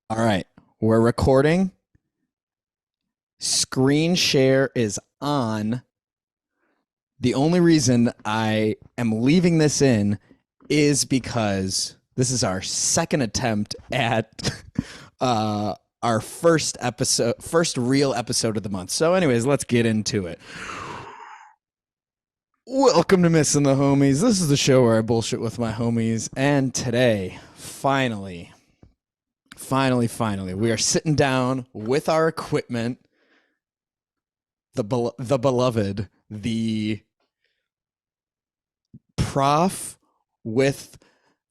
All right, we're recording. Screen share is on. The only reason I am leaving this in is because this is our second attempt at uh, our first real episode of the month. So, anyways, let's get into it. Welcome to Missin the Homies. This is the show where I bullshit with my homies. And today, finally, we are sitting down with our equipment, the beloved, the prof with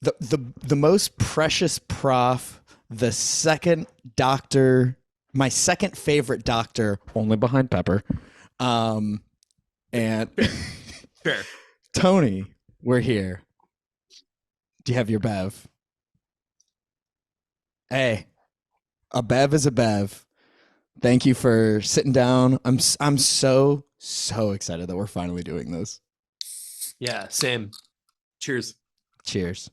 the most precious prof, the second doctor, my second favorite doctor, only behind Pepper. And Fair. Tony, we're here. Do you have your bev? Hey, a bev is a bev. Thank you for sitting down. I'm so excited that we're finally doing this. Yeah, same. Cheers. Cheers.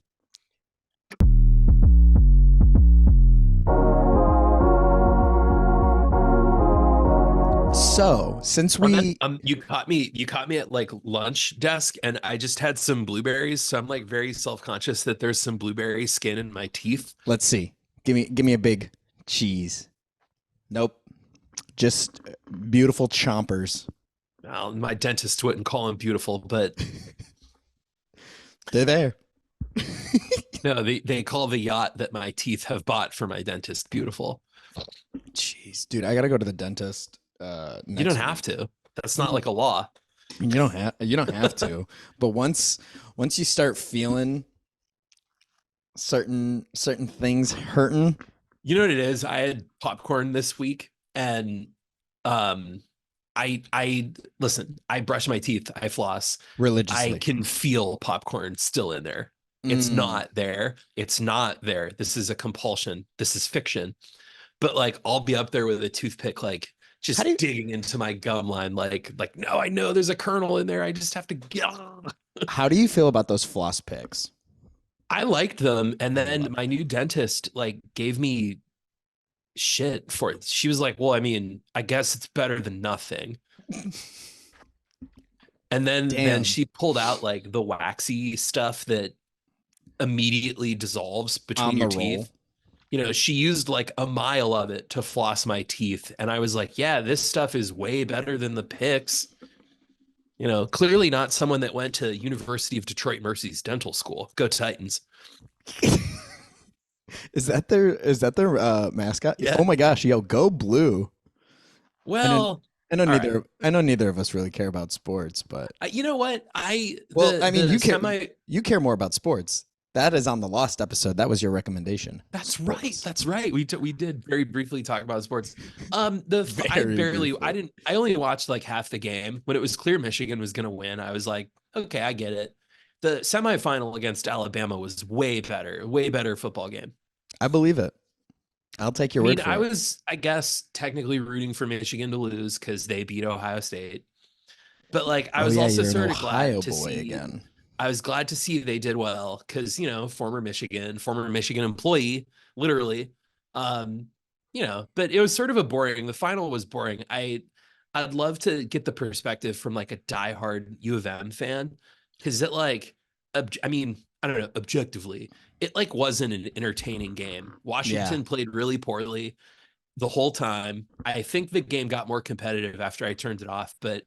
So, since we You caught me at like lunch desk and I just had some blueberries, so I'm like very self-conscious that there's some blueberry skin in my teeth. let's see. Give me a big cheese. Nope. Just beautiful chompers. Well, my dentist wouldn't call them beautiful, but They're there. no, they call the yacht that my teeth have bought for my dentist beautiful. Jeez, dude, I gotta go to the dentist You don't next have week. to. That's not like a law. You don't have to. But once you start feeling certain things hurting You know what it is? I had popcorn this week and um I listen, I brush my teeth, I floss. I religiously. can feel popcorn still in there. It's Mm. not there. It's not there. This is a compulsion. This is fiction. But like I'll be up there with a toothpick, like How do just you digging into my gum line, like no, I know there's a kernel in there. I just have to get. how do you feel about those floss picks? I liked them, and I then love my new dentist like gave me shit for it. She was like, "Well, I mean, I guess it's better than nothing." it. And then Damn. she pulled out like the waxy stuff that immediately dissolves between On the your roll. teeth. She used like a mile of it to floss my teeth. And I was like, yeah, this stuff is way better than the picks. Clearly not someone that went to University of Detroit Mercy's dental school. Go Titans. Is that their mascot? Yeah. Oh my gosh, yo, go blue. I know Well, I know all right. neither of us really care about sports, but You know what? well, I mean, The semi. you care more about sports. That is on the Lost episode. That was your recommendation. That's right. Sports. That's right. We did very briefly talk about sports. I Very barely. I briefly. didn't. I only watched like half the game when it was clear Michigan was going to win. I was like, okay, I get it. The semifinal against Alabama was way better football game. I believe it. I'll take I your mean, word I for it. was, I guess, technically rooting for Michigan to lose because they beat Ohio State. But like, I Oh was yeah, also you're an sort of glad Ohio to boy see. again. I was glad to see they did well because former Michigan employee, literally. Um, but it was sort of a boring. The final was boring. I'd love to get the perspective from like a diehard U of M fan because it like, I mean, I don't know, objectively, it like wasn't an entertaining game. Yeah. Washington played really poorly the whole time. I think the game got more competitive after I turned it off, but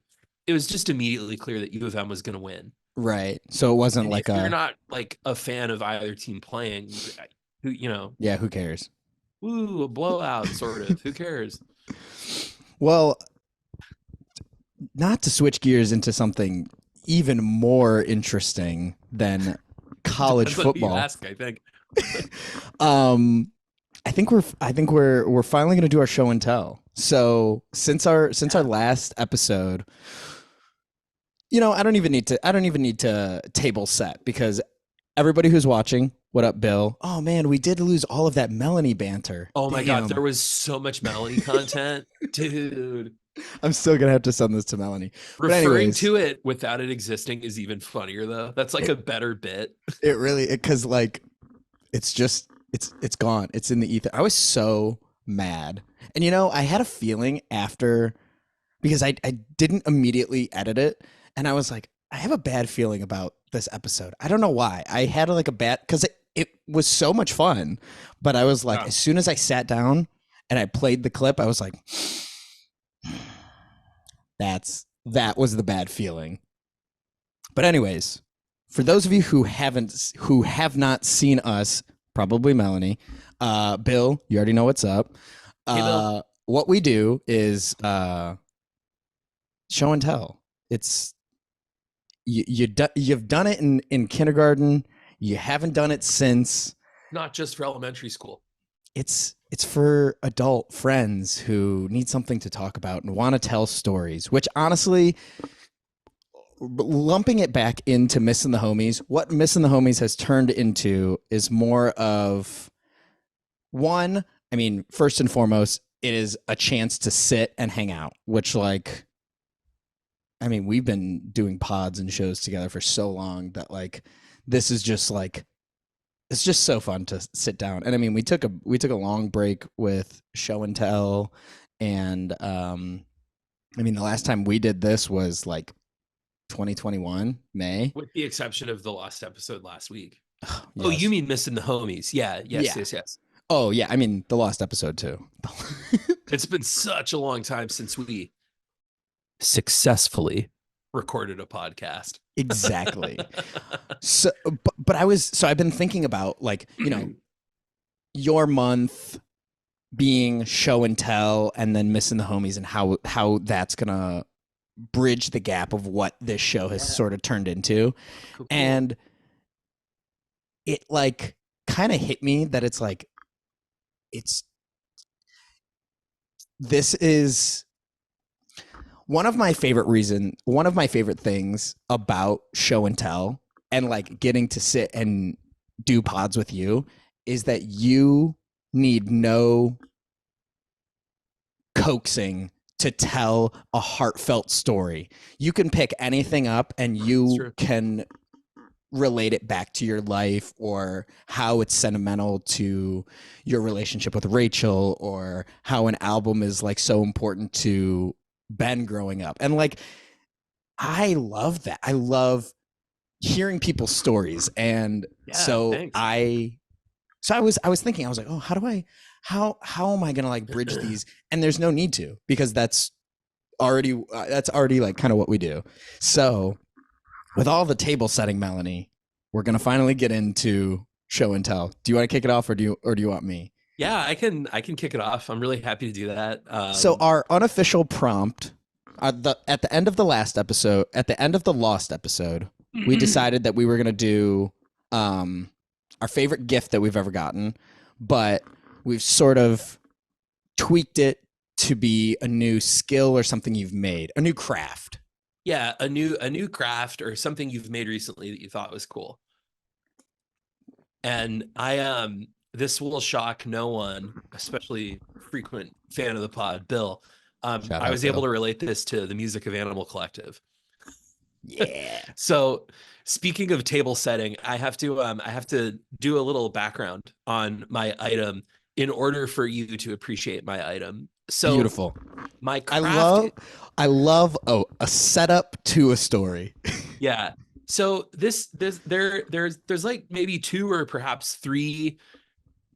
it was just immediately clear that U of M was going to win. Right. So it wasn't And like if you're a not like a fan of either team playing, who yeah, who cares? woo, a blowout sort of. Who cares? Well, not to switch gears into something even more interesting than college Depends on who you football. ask, I think. um I think we're finally going to do our show and tell. So, since our Yeah. last episode, I don't even need to table set because everybody who's watching, what up, Bill? Oh man, we did lose all of that Melanie banter. Oh my God, there Damn. was so much Melanie content. Dude. I'm still going to have to send this to Melanie. But Referring anyways, to it without it existing is even funnier though. That's like it, a better bit. it really, cause like, it's just it's gone. It's in the ether. I was so mad. And you know, I had a feeling after because I didn't immediately edit it and I was like, I have a bad feeling about this episode. I don't know why. I had like a bad cuz it was so much fun, but I was like Yeah. as soon as I sat down and I played the clip, I was like that was the bad feeling. But anyways, for those of you who have not seen us, probably Melanie, Bill, you already know what's up. Hey, Bill. What we do is show and tell. It's you've done it in kindergarten. You haven't done it since. Not just for elementary school. It's for adult friends who need something to talk about and want to tell stories. Which honestly, lumping it back into Missin' the Homies, what Missin' the Homies has turned into is more of one. I mean, first and foremost, it is a chance to sit and hang out, which like I mean, we've been doing pods and shows together for so long that like this is just like it's just so fun to sit down. And I mean, we took a long break with show and tell and I mean, the last time we did this was like 2021 May. With the exception of the lost episode last week. Oh, you Yes. mean Missing the Homies? Yeah. Yes. Yeah. Yes. Yes. Oh yeah. I mean, the lost episode too. It's been such a long time since we successfully recorded a podcast. Exactly. So, but I've been thinking about like you know your month being show and tell, and then Missing the Homies, and how that's gonna bridge the gap of what this show has sort of turned into, Cool. and it like kind of hit me that it's like it's this is one of my favorite things about show and tell and like getting to sit and do pods with you is that you need no coaxing to tell a heartfelt story. You can pick anything up and you can relate it back to your life or how it's sentimental to your relationship with Rachel or how an album is like so important to Ben growing up. And like I love that. I love hearing people's stories. And Yeah, so thanks. I was thinking, I was like, oh, how am I gonna like bridge these? And there's no need to because that's already like kind of what we do. So with all the table setting, Melanie, we're gonna finally get into show and tell. Do you want to kick it off, or do you want me? Yeah, I can kick it off. I'm really happy to do that. So our unofficial prompt at the end of the last episode, at the end of the lost episode, we decided that we were gonna do our favorite gift that we've ever gotten, but we've sort of tweaked it to be a new skill or something you've made, a new craft. Yeah, a new craft or something you've made recently that you thought was cool. And this will shock no one, especially frequent fan of the pod, Bill. I was able to relate this to the music of Animal Collective. Yeah. So speaking of table setting, I have to do a little background on my item in order for you to appreciate my item. So beautiful. My craft, I love a setup to a story. Yeah. So there's like maybe two or perhaps three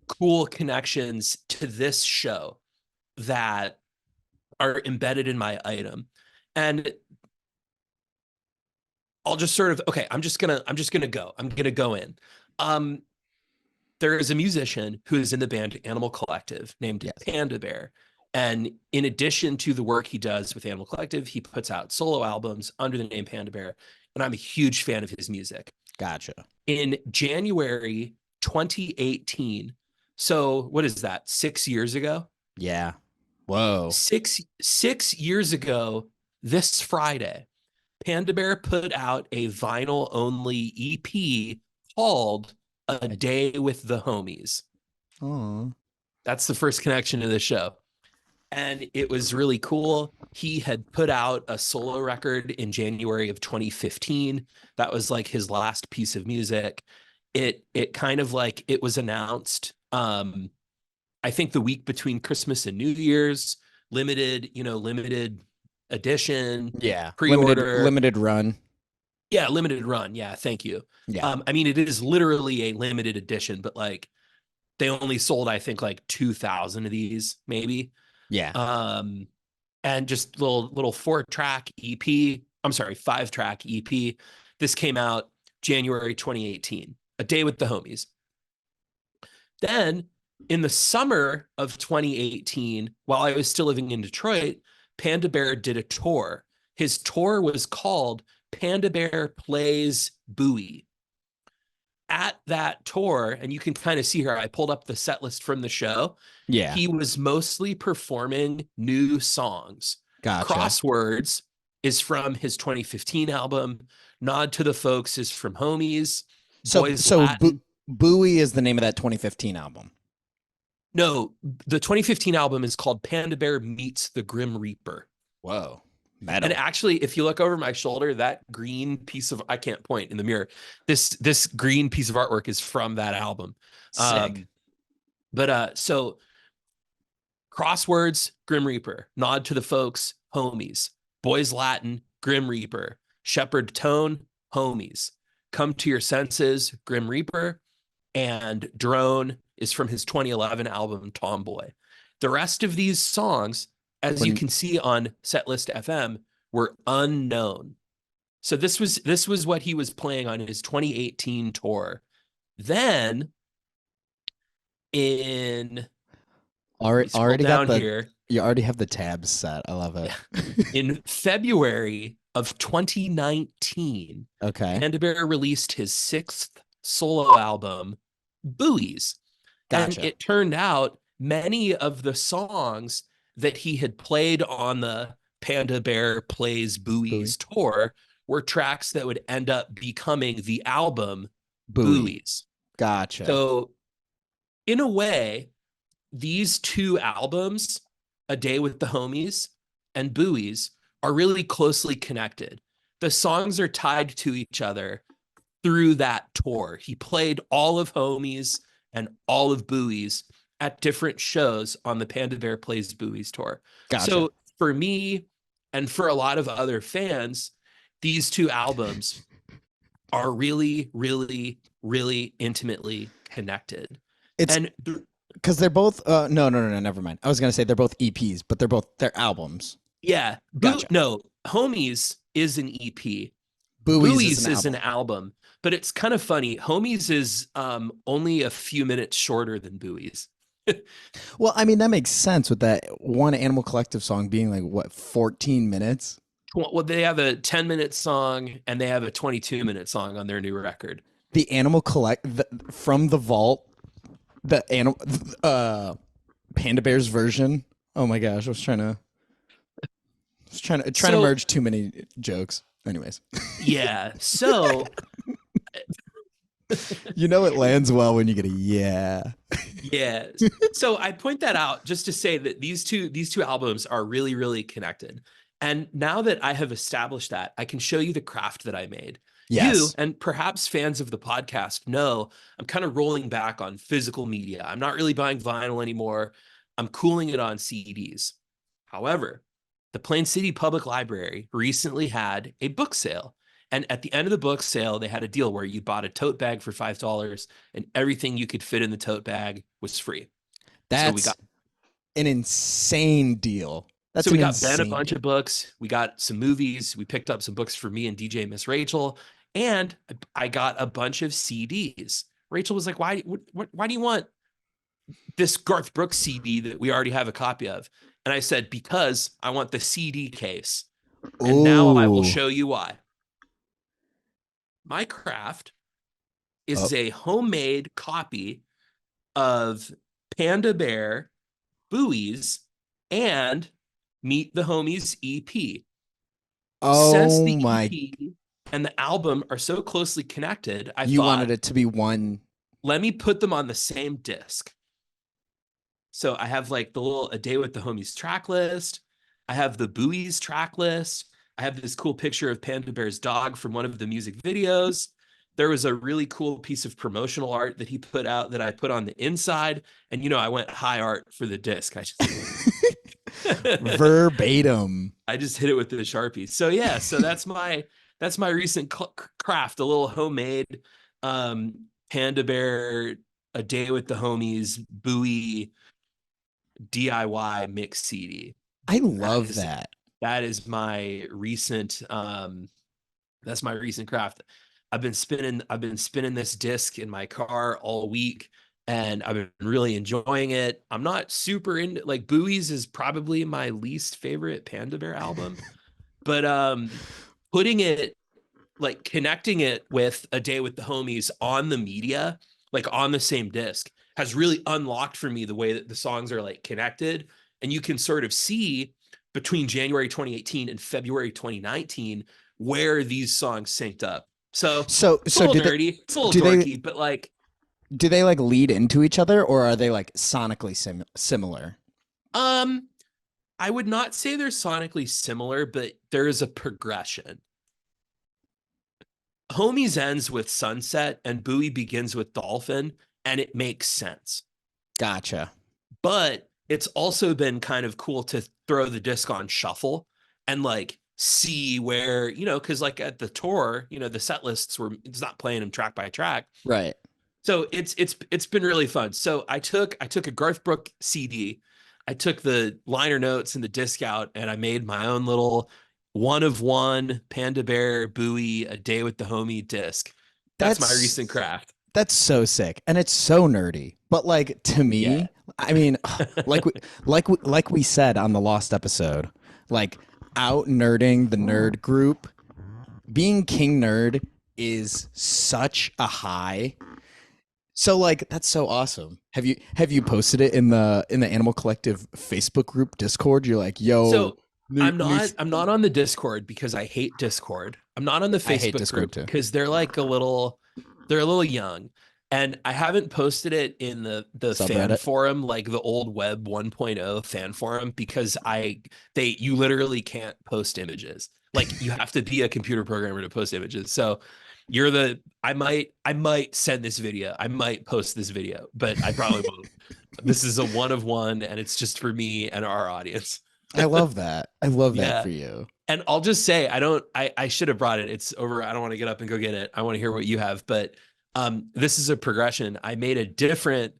cool connections to this show that are embedded in my item. And I'll just sort of I'm just gonna go in. There is a musician who is in the band Animal Collective named Panda Bear. And in addition to the work he does with Animal Collective, he puts out solo albums under the name Panda Bear. And I'm a huge fan of his music. Gotcha. In January 2018, so what is that, 6 years ago? Yeah. Whoa. Six years ago, this Friday, Panda Bear put out a vinyl only EP called A Day with the Homies. Oh, that's the first connection to the show. And it was really cool. He had put out a solo record in January of 2015. That was like his last piece of music. It kind of like it was announced Um, I think the week between Christmas and New Year's, limited edition, Yeah. pre-order. Limited run. Yeah, limited run. Yeah, thank you. Yeah. I mean, it is literally a limited edition, but like they only sold, I think, like 2,000 of these, maybe. Yeah. Um, and just little 4-track EP. I'm sorry, 5-track EP. This came out January 2018, A Day with the Homies. Then in the summer of 2018, while I was still living in Detroit, Panda Bear did a tour. His tour was called Panda Bear Plays Bowie. At that tour, and you can kind of see here, I pulled up the set list from the show. Yeah. He was mostly performing new songs. Gotcha. Crosswords is from his 2015 album. Nod to the Folks is from Homies. So Boys Latin. Bowie is the name of that 2015 album. No, the 2015 album is called Panda Bear Meets the Grim Reaper. Whoa. And Metal. actually, if you look over my shoulder, that green piece of, I can't point in the mirror. This green piece of artwork is from that album. Sick. Um, so Crosswords, Grim Reaper, Nod to the Folks, Homies, Boys Latin, Grim Reaper, Shepherd Tone, Homies, Come to Your Senses, Grim Reaper, and Drone is from his 2011 album Tomboy. The rest of these songs, as you When can see on Setlist FM, were unknown. So this was what he was playing on his 2018 tour. Then in let me scroll already got down the here. you already have the tabs set. I love it. Yeah. In February of 2019, Okay. Panda Bear released his 6th solo album, Buoys. And Gotcha. it turned out many of the songs that he had played on the Panda Bear Plays Bowie. Buoys tour were tracks that would end up becoming the album Bowie. Buoys. Gotcha. So, in a way, these two albums, A Day with the Homies and Buoys, are really closely connected. The songs are tied to each other through that tour. He played all of Homies and all of Buoys at different shows on the Panda Bear Plays Buoys tour. Gotcha. So for me and for a lot of other fans, these two albums are really, really, really intimately connected. It's And because they're both no, never mind. I was gonna say they're both EPs, but they're albums. yeah, Gotcha. no, Homies is an EP. Buoys is Buoys an is an album. album, but it's kind of funny. Homies is only a few minutes shorter than Buoys. Well, I mean that makes sense with that one Animal Collective song being like what 14 minutes. Well, they have a 10-minute song and they have a 22-minute song on their new record. The Animal from the vault, the animal Panda Bears version. Oh my gosh, I was trying to So, merge too many jokes. Anyways, yeah. So, it lands well when you get a yeah. yeah. So I point that out just to say that these two albums are really, really connected. And now that I have established that, I can show you the craft that I made. You Yes. and perhaps fans of the podcast know I'm kind of rolling back on physical media. I'm not really buying vinyl anymore. I'm cooling it on CDs. However, the Plain City Public Library recently had a book sale. And at the end of the book sale, they had a deal where you bought a tote bag for $5 and everything you could fit in the tote bag was free. So we That's got an insane deal. That's so we an got Ben a insane bunch deal. of books. We got some movies. We picked up some books for me and DJ Miss Rachel, and I got a bunch of CDs. Rachel was like, why do you want this Garth Brooks CD that we already have a copy of?" And I said, "Because I want the CD case." And now I will Ooh. show you why. My craft Oh. is a homemade copy of Panda Bear, Buoys, and Meet the Homies EP. Since Oh the my. EP and the album are so closely connected, I You wanted thought, it to be one. let me put them on the same disc. So I have like the little A Day with the Homies track list. I have the Buoys track list. I have this cool picture of Panda Bear's dog from one of the music videos. there was a really cool piece of promotional art that he put out that I put on the inside. And, I went high art for the disc. Verbatim. I just hit it with the Sharpie. So yeah, so that's my recent craft, a little homemade Panda Bear, a day with the homies, Bowie DIY mix CD. I That love is that. that is my recent that's my recent craft. I've been spinning this disc in my car all week, and I've been really enjoying it. I'm not super into, like, Bowie's is probably my least favorite Panda Bear album, but putting it, like, connecting it with a day with the homies on the media, like on the same disc, has really unlocked for me the way that the songs are like connected. And you can sort of see between January 2018 and February 2019 where these songs synced up. So So it's a so little do they nerdy, it's a little do they dorky, but like, do they like lead into each other, or are they like sonically similar? um, I would not say they're sonically similar, but there is a progression. Homies ends with Sunset and Bowie begins with Dolphin, and it makes sense. Gotcha. But it's also been kind of cool to throw the disc on shuffle and like see where, because like at the tour, the set lists were, it's not playing them track by track. Right. So it's been really fun. So I took a Garth Brooks CD, I took the liner notes and the disc out, and I made my own little one of one Panda Bear Bowie a day with the homie disc. That's my recent That's craft. that's so sick, and it's so nerdy. But like to Yeah. me, I mean, like we said on the lost episode, like out nerding the nerd group, being king nerd is such a high. So like that's so awesome. Have you posted it in the Animal Collective Facebook group Discord? You're like, yo, So new, I'm new. not I'm not on the Discord because I hate Discord. I'm not on the I hate Facebook Discord group too. because they're a little young. And I haven't posted it in the fan Subreddit. forum, like the old web 1.0 fan forum, because you literally can't post images. Like, you have to be a computer programmer to post images. So I might send this video. I might post this video, but I probably won't. This is a one of one, and it's just for me and our audience. I love that. I love that Yeah. for you. And I'll just say, I should have brought it. It's over. I don't want to get up and go get it. I want to hear what you have. But this is a progression. I made a different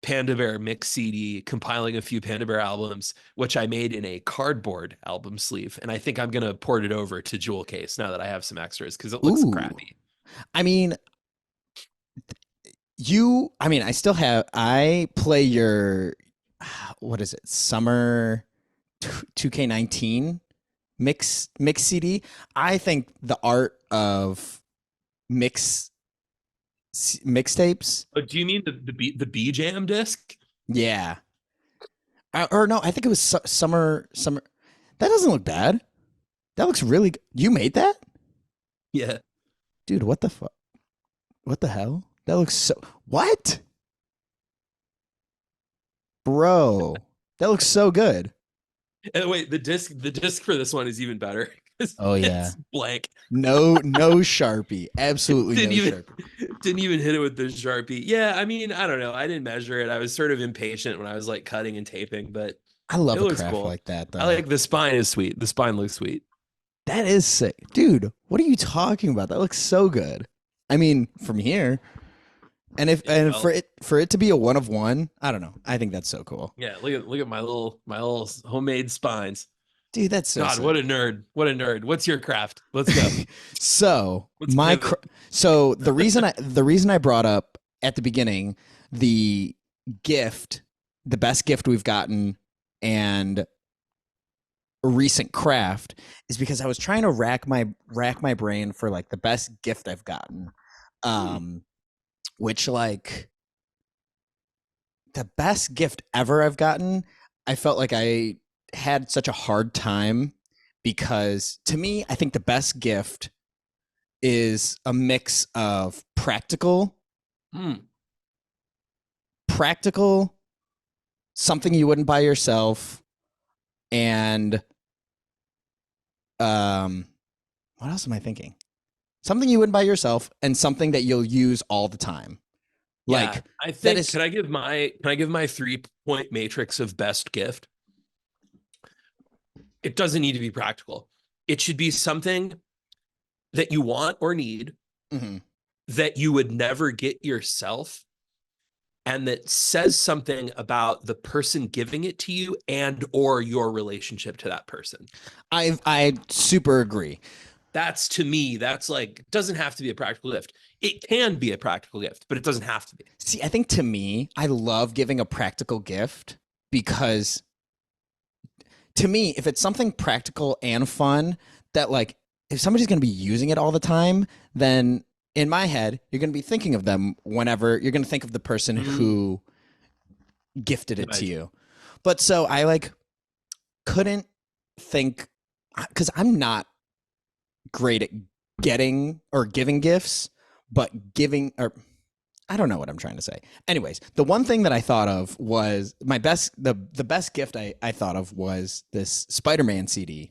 Panda Bear mix CD compiling a few Panda Bear albums, which I made in a cardboard album sleeve. And I think I'm going to port it over to Jewel Case now that I have some extras, because it looks Ooh. crappy. I mean, I play your what is it? Summer 2K19 mix CD. I think the art of mix mixtapes. Oh, do you mean the B Jam disc? Yeah. Or no, I think it was summer. That doesn't look bad. That looks really good. You made that? Yeah. Dude, what the fuck? What the hell? That looks so. What? Bro, that looks so good. And wait, the disc for this one is even better because Oh yeah. it's blank. No Sharpie. Absolutely no didn't even Sharpie. didn't even hit it with the Sharpie. Yeah, I mean, I don't know. I didn't measure it. I was sort of impatient when I was like cutting and taping, but I it love a looks craft cool. like that I though. like the spine is sweet. The spine looks sweet. That is sick. Dude, what are you talking about? That looks so good. I mean, from here. And if Yeah, and well, for it to be a one of one, I don't know. I think that's so cool. yeah, look at my little homemade spines. Dude, that's so God, what a sick. nerd. What a nerd. What's your craft? Let's go. So Let's pivot. so the reason I brought up at the beginning the gift, the best gift we've gotten, and a recent craft is because I was trying to rack my brain for like the best gift I've gotten. Hmm. Which like the best gift ever I've gotten, I felt like I had such a hard time because to me, I think the best gift is a mix of Hmm. practical, something you wouldn't buy yourself, and um, what else am I thinking? something you wouldn't buy yourself, and something that you'll use all the time. Yeah, Like I that think is, can I give my 3-point matrix of best gift? It doesn't need to be practical. It should be something that you want or need mhm. that you would never get yourself and that says something about the person giving it to you and or your relationship to that person. I super agree. That's to me, that's like doesn't have to be a practical gift. It can be a practical gift, but it doesn't have to be. See, I think to me, I love giving a practical gift because to me, if it's something practical and fun, that like if somebody's going to be using it all the time, then in my head, you're going to be thinking of them whenever you're going to think of the person Mm, who gifted it to right. you. But so I like couldn't think because I'm not great at getting or giving gifts, but giving or I don't know what I'm trying to say. Anyways, the one thing that I thought of was my best the best gift I thought of was this Spider-Man CD.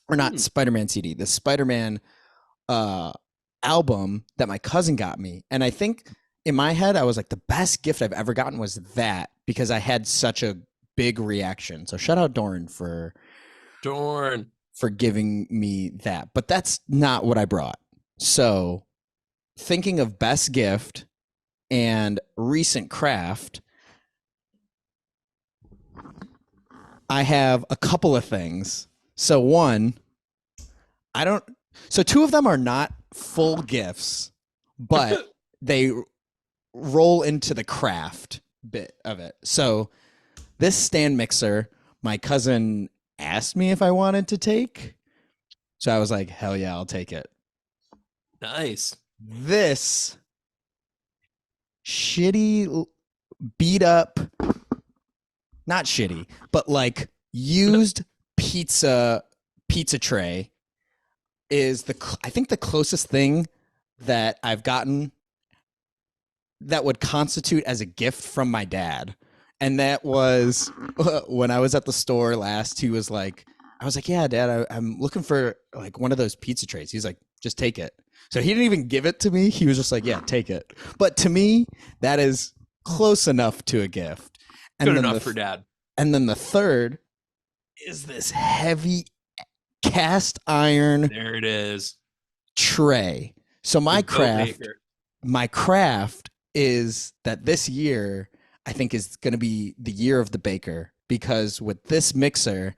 Or not Hmm. Spider-Man CD, the Spider-Man uh album that my cousin got me. And I think in my head I was like the best gift I've ever gotten was that because I had such a big reaction. So shout out Doran Darn. for giving me that. But that's not what I brought. So thinking of best gift and recent craft, I have a couple of things. So one, I don't so two of them are not full gifts, but they roll into the craft bit of it. So this stand mixer, my cousin asked me if I wanted to take. So I was like, hell yeah, I'll take it. Nice. This shitty beat up, not shitty, but like used pizza tray is the I think the closest thing that I've gotten that would constitute as a gift from my dad. And that was when I was at the store last. He was like, I was like, yeah, dad, I'm looking for like one of those pizza trays. He's like, just take it. So he didn't even give it to me. He was just like, yeah, take it. But to me, that is close enough to a gift. Good And then enough for dad. the third is this heavy cast iron There it is. tray. So The goat maker. my craft is that this year I think is going to be the year of the baker because with this mixer,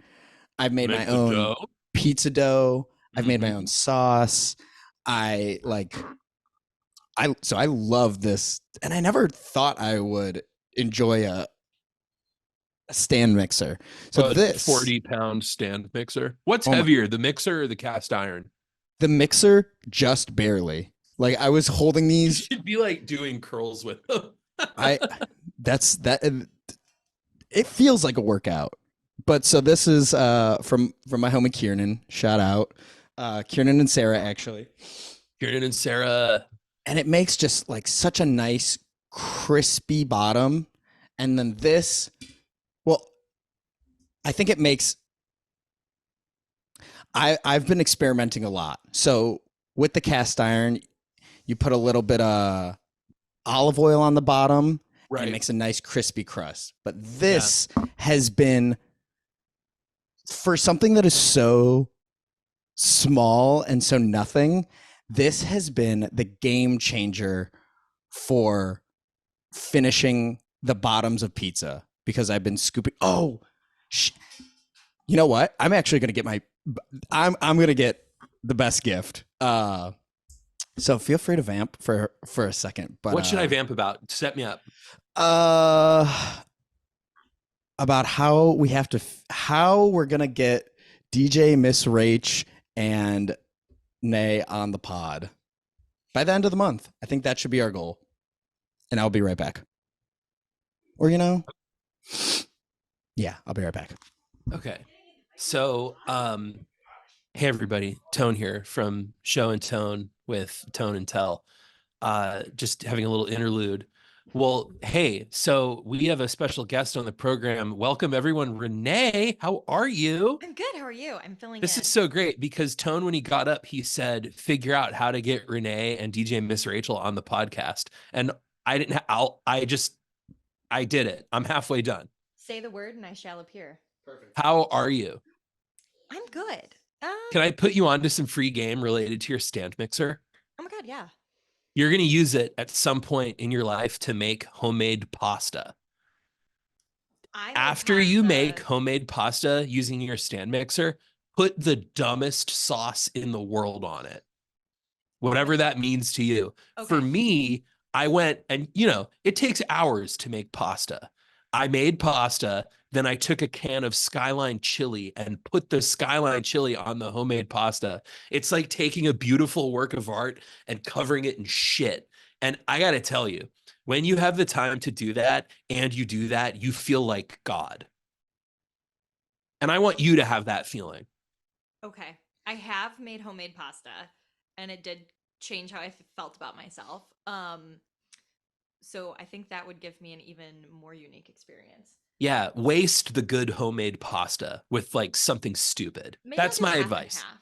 I've made my Make the own dough. pizza dough. I've made my Mm-hmm. own sauce. I like I love this and I never thought I would enjoy a stand mixer. So A this 40-pound stand mixer. What's oh my heavier, the mixer or the cast iron? the mixer just barely. Like I was holding You these should be like doing curls with them. I that's that it feels like a workout. But so this is from my homie Kiernan. Shout out. Kiernan and Sarah actually. Kieran and Sarah. And it makes just like such a nice crispy bottom. And then this, well, I think it makes I've been experimenting a lot. So with the cast iron, you put a little bit of olive oil on the bottom and it Right. makes a nice crispy crust. But Yeah. this has been for something that is so small and so nothing, this has been the game changer for finishing the bottoms of pizza because I've been scooping. Oh, you know what? I'm actually gonna get my. I'm gonna get the best gift. So feel free to vamp for a second. But What should I vamp about? Set me up. uh, about how we have to how we're gonna get DJ Miss Rach and Nay on the pod by the end of the month. I think that should be our goal. And I'll be right back. Or yeah, I'll be right back. Okay. So, hey everybody, Tone here from Show and Tone with Tone and Tell. Just having a little interlude. Well, hey, so we have a special guest on the program. Welcome everyone. Renee, how are you? I'm good. How are you? I'm filling This is in. so great because Tone, when he got up, he said, figure out how to get Renee and DJ Miss Rachel on the podcast. And I didn't, I did it. I'm halfway done. Say the word and I shall appear. How are you? I'm good. Can I put you onto some free game related to your stand mixer? Oh my God, yeah. You're going to use it at some point in your life to make homemade pasta. I made After you make pasta. homemade pasta using your stand mixer, put the dumbest sauce in the world on it, whatever that means to you. For Okay. me, I went and, it takes hours to make pasta. I made pasta, then I took a can of Skyline chili and put the Skyline chili on the homemade pasta. It's like taking a beautiful work of art and covering it in shit. And I got to tell you, when you have the time to do that and you do that, you feel like God. And I want you to have that feeling. Okay. I have made homemade pasta and it did change how I felt about myself. So I think that would give me an even more unique experience. Yeah, waste the good homemade pasta with like something stupid. Maybe I'll That's do my half and advice. half.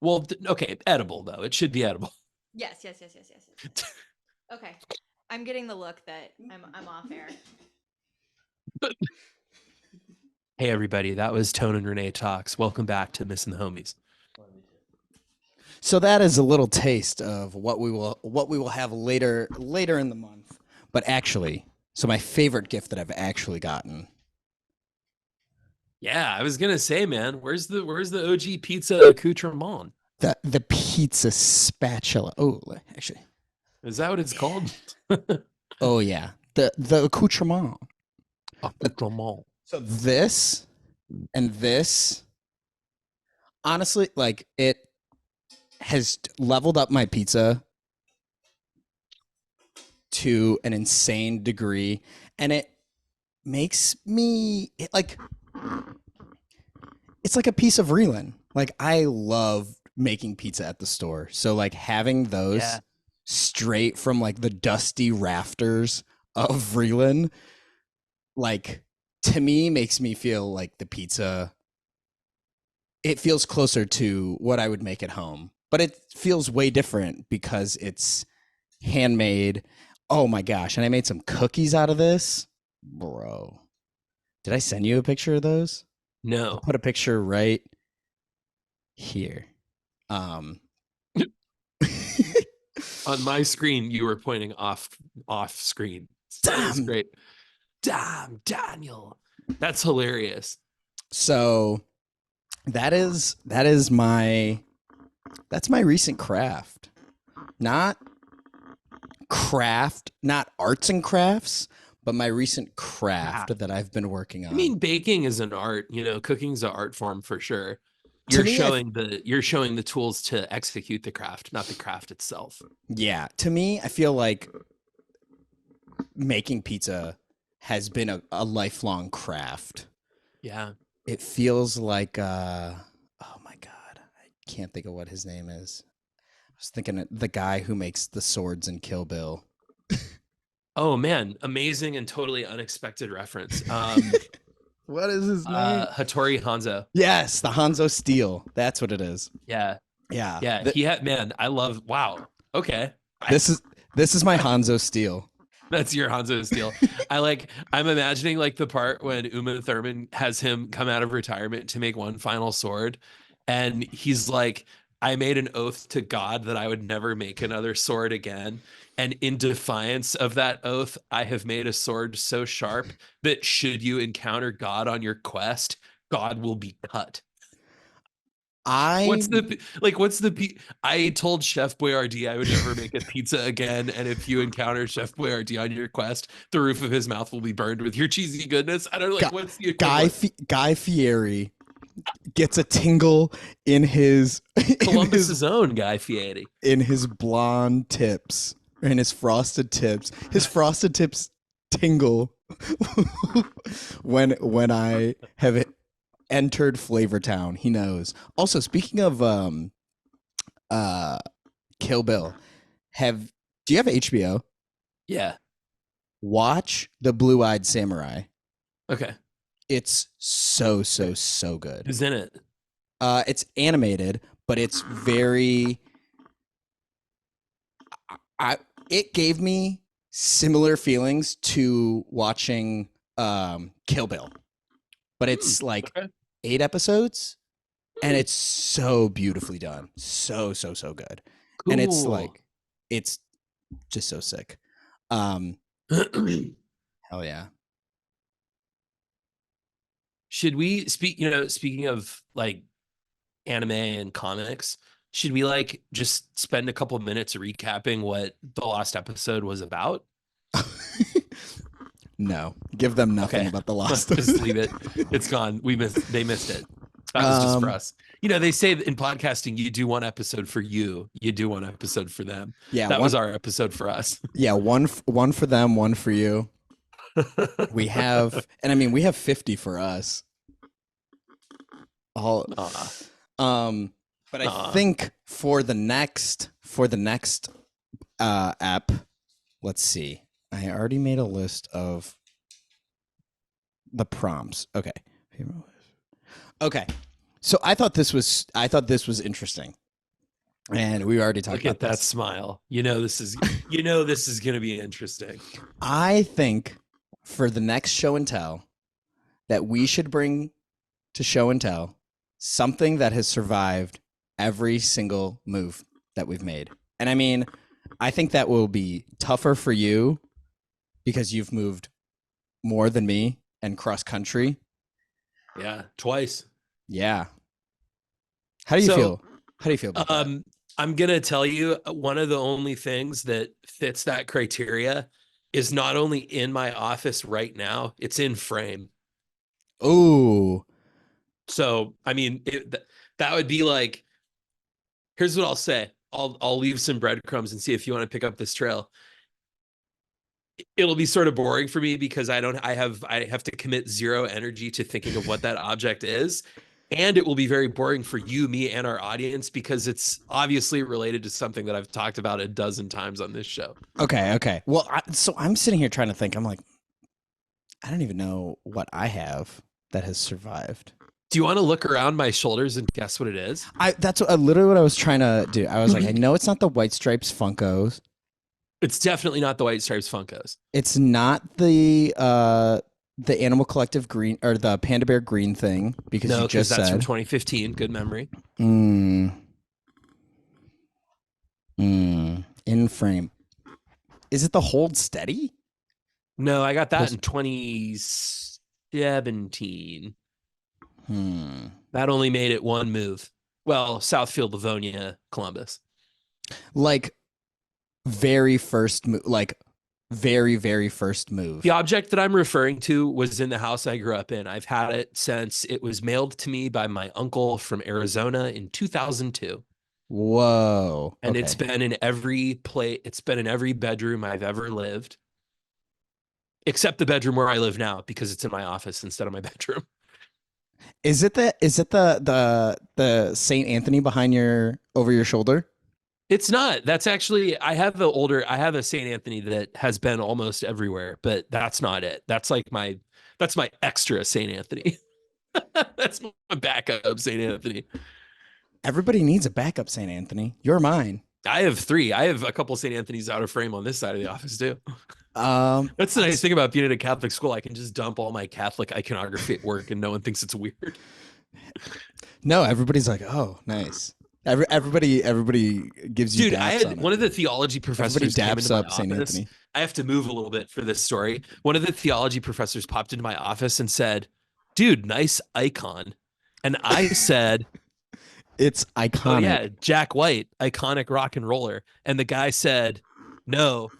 Well, okay, edible though. It should be edible. Yes, yes, yes, yes, yes, yes, yes. Okay. I'm getting the look that I'm off air. Hey everybody, that was Tone and Renee Talks. Welcome back to Missin' the Homies. So that is a little taste of what we will have later in the month. But actually, so my favorite gift that I've actually gotten. Yeah, I was gonna say, man, where's the OG pizza accoutrement? The pizza spatula. Oh, actually. Is that what it's called? Oh yeah. The accoutrement. Accoutrement. So this and this, honestly, like it has leveled up my pizza to an insane degree, and it makes me it's like a piece of reelin. Like I love making pizza at the store, so like having those Yeah. straight from like the dusty rafters of reelin, like to me makes me feel like the pizza, it feels closer to what I would make at home, but it feels way different because it's handmade. Oh my gosh. And I made some cookies out of this. Bro. Did I send you a picture of those? I'll No. put a picture right here. Um On my screen, you were pointing off screen. So that was great. Damn, Daniel. That's hilarious. So that's my recent craft. Not arts and crafts, but my recent craft that I've been working on. I mean, baking is an art, cooking's an art form for sure. To You're me, showing the tools to execute the craft, not the craft itself. Yeah, to me, I feel like making pizza has been a lifelong craft. Yeah. It feels like oh my god, I can't think of what his name is. I was thinking the guy who makes the swords in Kill Bill. Oh man, amazing and totally unexpected reference. What is his name? Hattori Hanzo. Yes, the Hanzo Steel. That's what it is. Yeah. Yeah. Yeah. He had, man, I love, wow. Okay. This is my Hanzo Steel. That's your Hanzo Steel. I'm imagining like the part when Uma Thurman has him come out of retirement to make one final sword. And he's like, I made an oath to God that I would never make another sword again. And in defiance of that oath, I have made a sword so sharp that should you encounter God on your quest, God will be cut. I told Chef Boyardee I would never make a pizza again, and if you encounter Chef Boyardee on your quest, the roof of his mouth will be burned with your cheesy goodness. I don't know, like, what's the Guy Fieri gets a tingle in his Columbus's own Guy Fieri in his blonde tips, in his frosted tips. His frosted tips tingle when I have entered Flavortown. He knows. Also, speaking of Kill Bill, do you have HBO? Yeah. watch The Blue-Eyed Samurai. Okay. It's so good. Who's in it? It's animated, but it's very. It gave me similar feelings to watching Kill Bill, but it's like Okay. 8 episodes, and it's so beautifully done, so good, and it's Cool. like it's just so sick. Hell yeah. Should we speaking of like anime and comics, should we like just spend a couple of minutes recapping what the last episode was about? No, give them nothing Okay. about the lost. Just leave it. It's gone. They missed it. That was just for us. They say that in podcasting, you do one episode for you do one episode for them. Yeah, That was our episode for us. Yeah, one for them, one for you. We have 50 for us. All but I think for the next app, let's see. I already made a list of the prompts. Okay. So I thought this was interesting. And we already talked about that this. smile. This is going to be interesting. I think for the next show and tell that we should bring to show and tell something that has survived every single move that we've made. And I mean, I think that will be tougher for you because you've moved more than me and cross country. Yeah, twice. Yeah. How do you feel? How do you feel about that? I'm going to tell you one of the only things that fits that criteria is not only in my office right now, it's in frame. Ooh. So, I mean, that would be like, here's what I'll say. I'll leave some breadcrumbs and see if you want to pick up this trail. It'll be sort of boring for me because I have to commit zero energy to thinking of what that object is. And it will be very boring for you, me, and our audience because it's obviously related to something that I've talked about a dozen times on this show. Okay. Well, so I'm sitting here trying to think. I'm like, I don't even know what I have that has survived. Do you want to look around my shoulders and guess what it is? That's literally what I was trying to do. I was like, I know it's not the White Stripes Funkos. It's definitely not the White Stripes Funkos. It's not the Animal Collective green or the Panda Bear green thing because you just that's said from 2015. Good memory. In frame. Is it the Hold Steady? No, I got that in 2017. That only made it one move. Well, Southfield, Livonia, Columbus. Like very first move, like very, very first move. The object that I'm referring to was in the house I grew up in. I've had it since it was mailed to me by my uncle from Arizona in 2002. Whoa. And it's been in every it's been in every bedroom I've ever lived. Except the bedroom where I live now because it's in my office instead of my bedroom. Is it the St. Anthony behind over your shoulder? It's not. That's actually I have a St. Anthony that has been almost everywhere, but that's not it. That's my extra St. Anthony. That's my backup St. Anthony. Everybody needs a backup St. Anthony. You're mine. I have 3. I have a couple St. Anthony's out of frame on this side of the office too. That's the nice thing about being at a Catholic school. I can just dump all my Catholic iconography at work and no one thinks it's weird. No, everybody's like, oh, nice. Everybody gives you. Dude, I had one of the theology professors came into my St. office. Anthony. I have to move a little bit for this story. One of the theology professors popped into my office and said, "Dude, nice icon." And I said, "It's iconic." Oh yeah, Jack White, iconic rock and roller. And the guy said, "No,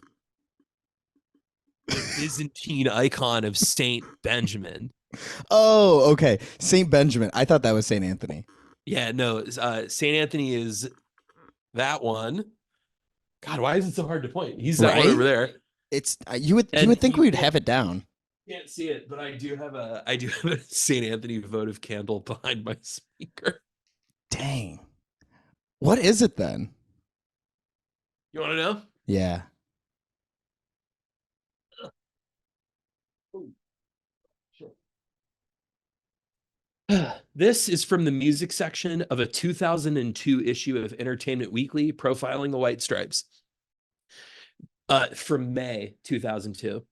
the Byzantine icon of Saint Benjamin." Oh, okay. Saint Benjamin. I thought that was Saint Anthony. Yeah, no. Saint Anthony is that one. God, why is it so hard to point? He's that one over there. It's you would think we'd have it down. Can't see it, but I do have a Saint Anthony votive candle behind my speaker. Dang. What is it then? You want to know? Yeah. This is from the music section of a 2002 issue of Entertainment Weekly profiling the White Stripes. From May 2002.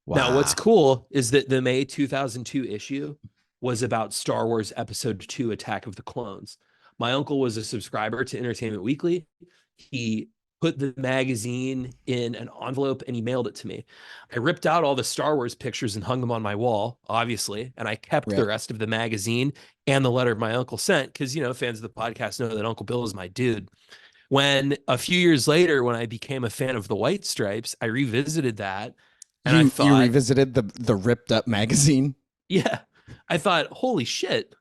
Now, what's Wow. cool is that the May 2002 issue was about Star Wars Episode 2 Attack of the Clones. My uncle was a subscriber to Entertainment Weekly. He put the magazine in an envelope and he mailed it to me. I ripped out all the Star Wars pictures and hung them on my wall, obviously, and I kept the Rip. rest of the magazine and the letter my uncle sent because, you know, fans of the podcast know that Uncle Bill is my dude. When a few years later, when I became a fan of the White Stripes, I revisited that and I You thought, revisited the ripped up magazine. yeah, I thought, holy shit.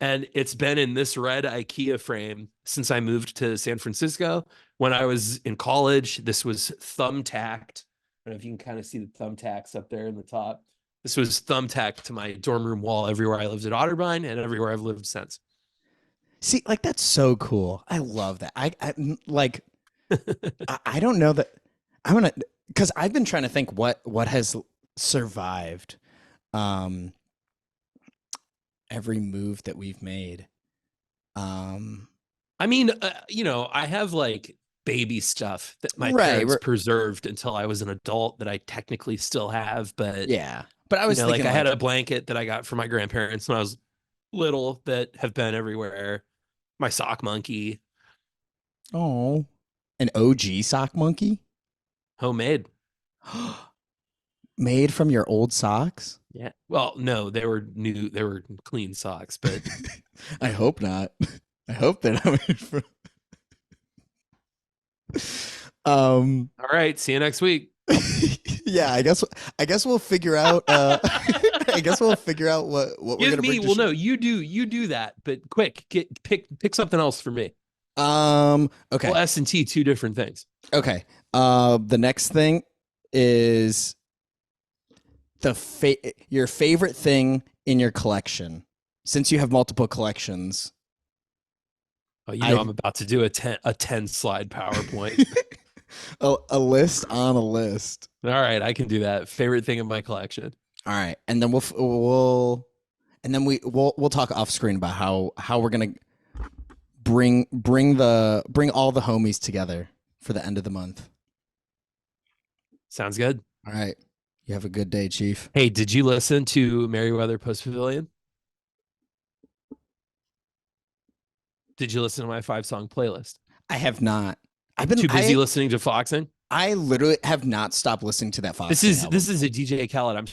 And it's been in this red IKEA frame since I moved to San Francisco. When I was in college, this was thumbtacked. I don't know if you can kind of see the thumbtacks up there in the top. This was thumbtacked to my dorm room wall everywhere I lived at Otterbein and everywhere I've lived since. See, like that's so cool. I love that. Like I don't know that I'm gonna because I've been trying to think what has survived every move that we've made. I mean, you know, I have like baby stuff that my Right, parents we're- preserved until I was an adult that I technically still have. But, Yeah. But I you was know, thinking like I had a blanket that I got from my grandparents when I was little that have been everywhere. My sock monkey, oh, an OG sock monkey homemade. made from your old socks. Yeah. Well, no, they were new. They were clean socks, but I hope not. I hope they're not made from. all right. See you next week. Yeah, I guess we'll figure out I guess we'll figure out what we're Give gonna me. bring to Well, no, you do that, but quick, pick something else for me. Okay. Well, S and T, two different things. Okay. The next thing is your favorite thing in your collection. Since you have multiple collections. Oh, you know, I'm about to do a 10 slide PowerPoint. a list on a list. All right, I can do that. Favorite thing in my collection. All right, and then we'll talk off screen about how we're gonna bring all the homies together for the end of the month. Sounds good. All right, you have a good day, Chief. Hey, did you listen to Merriweather Post Pavilion? Did you listen to my 5-song playlist? I have not. I've been Too busy listening to Foxing. I literally have not stopped listening to that Fox. This is a DJ Khaled. I'm